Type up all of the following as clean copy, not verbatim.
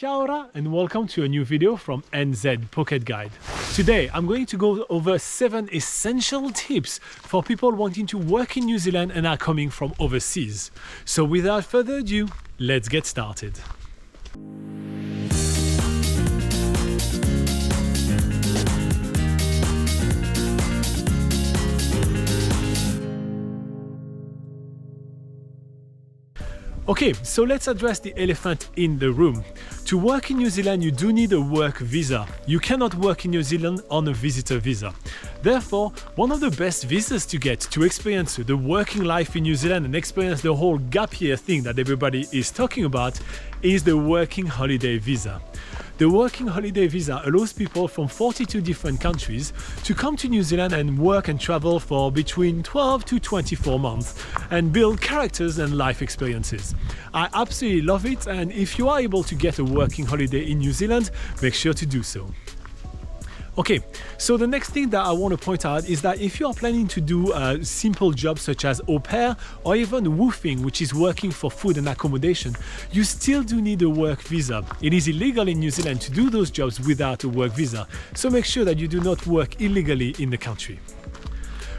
Kia ora and welcome to a new video from NZ Pocket Guide. Today I'm going to go over 7 essential tips for people wanting to work in New Zealand and are coming from overseas. So without further ado, let's get started. Okay, so let's address the elephant in the room. To work in New Zealand, you do need a work visa. You cannot work in New Zealand on a visitor visa. Therefore, one of the best visas to get to experience the working life in New Zealand and experience the whole gap year thing that everybody is talking about is the working holiday visa. The working holiday visa allows people from 42 different countries to come to New Zealand and work and travel for between 12 to 24 months and build characters and life experiences. I absolutely love it, and if you are able to get a working holiday in New Zealand, make sure to do so. Okay, so the next thing that I want to point out is that if you are planning to do simple jobs such as au pair or even woofing, which is working for food and accommodation, you still do need a work visa. It is illegal in New Zealand to do those jobs without a work visa, so make sure that you do not work illegally in the country.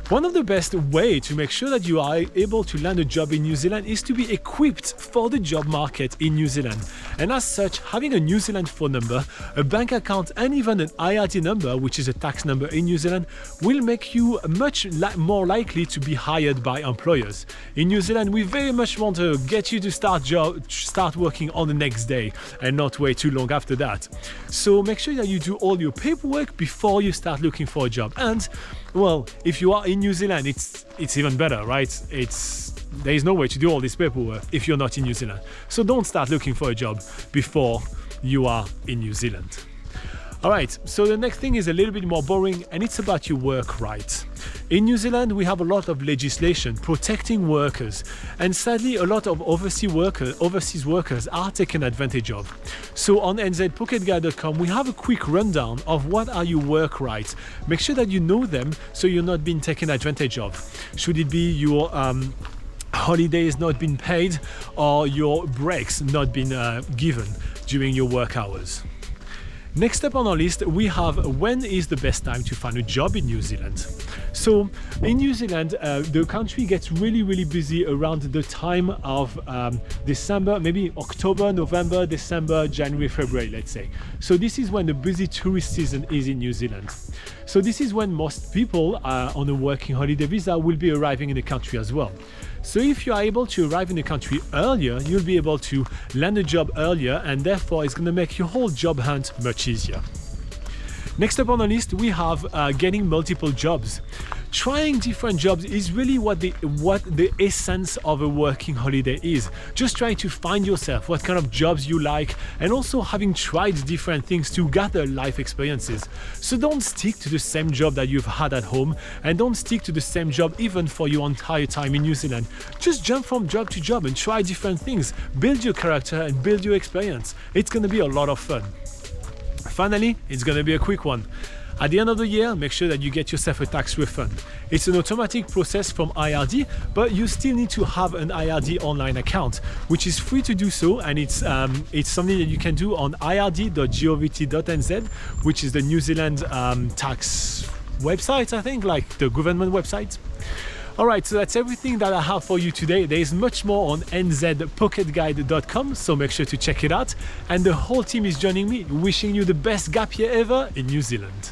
One of the best ways to make sure that you are able to land a job in New Zealand is to be equipped for the job market in New Zealand. And as such, having a New Zealand phone number, a bank account and even an IRD number, which is a tax number in New Zealand, will make you much more likely to be hired by employers. In New Zealand, we very much want to get you to start working on the next day and not wait too long after that. So make sure that you do all your paperwork before you start looking for a job. And well, if you are in New Zealand, it's even better, right? There is no way to do all this paperwork if you're not in New Zealand. So don't start looking for a job before you are in New Zealand. All right, so the next thing is a little bit more boring, and it's about your work rights. In New Zealand, we have a lot of legislation protecting workers, and sadly, a lot of overseas workers are taken advantage of. So on nzpocketguide.com, we have a quick rundown of what are your work rights. Make sure that you know them so you're not being taken advantage of. Should it be your holidays not being paid or your breaks not being given during your work hours. Next up on our list, we have when is the best time to find a job in New Zealand. So in New Zealand, the country gets really busy around the time of December, maybe October, November, December, January, February, let's say. So this is when the busy tourist season is in New Zealand. So this is when most people on a working holiday visa will be arriving in the country as well. So if you are able to arrive in the country earlier, you'll be able to land a job earlier, and therefore it's going to make your whole job hunt much easier. Next up on the list, we have getting multiple jobs. Trying different jobs is really what the essence of a working holiday is. Just trying to find yourself, what kind of jobs you like, and also having tried different things to gather life experiences. So don't stick to the same job that you've had at home, and don't stick to the same job even for your entire time in New Zealand. Just jump from job to job and try different things. Build your character and build your experience. It's going to be a lot of fun. Finally, it's going to be a quick one. At the end of the year, make sure that you get yourself a tax refund. It's an automatic process from IRD, but you still need to have an IRD online account, which is free to do so, and it's something that you can do on ird.govt.nz, which is the New Zealand tax website, I think, like the government website. Alright, so that's everything that I have for you today. There is much more on nzpocketguide.com, so make sure to check it out. And the whole team is joining me, wishing you the best gap year ever in New Zealand.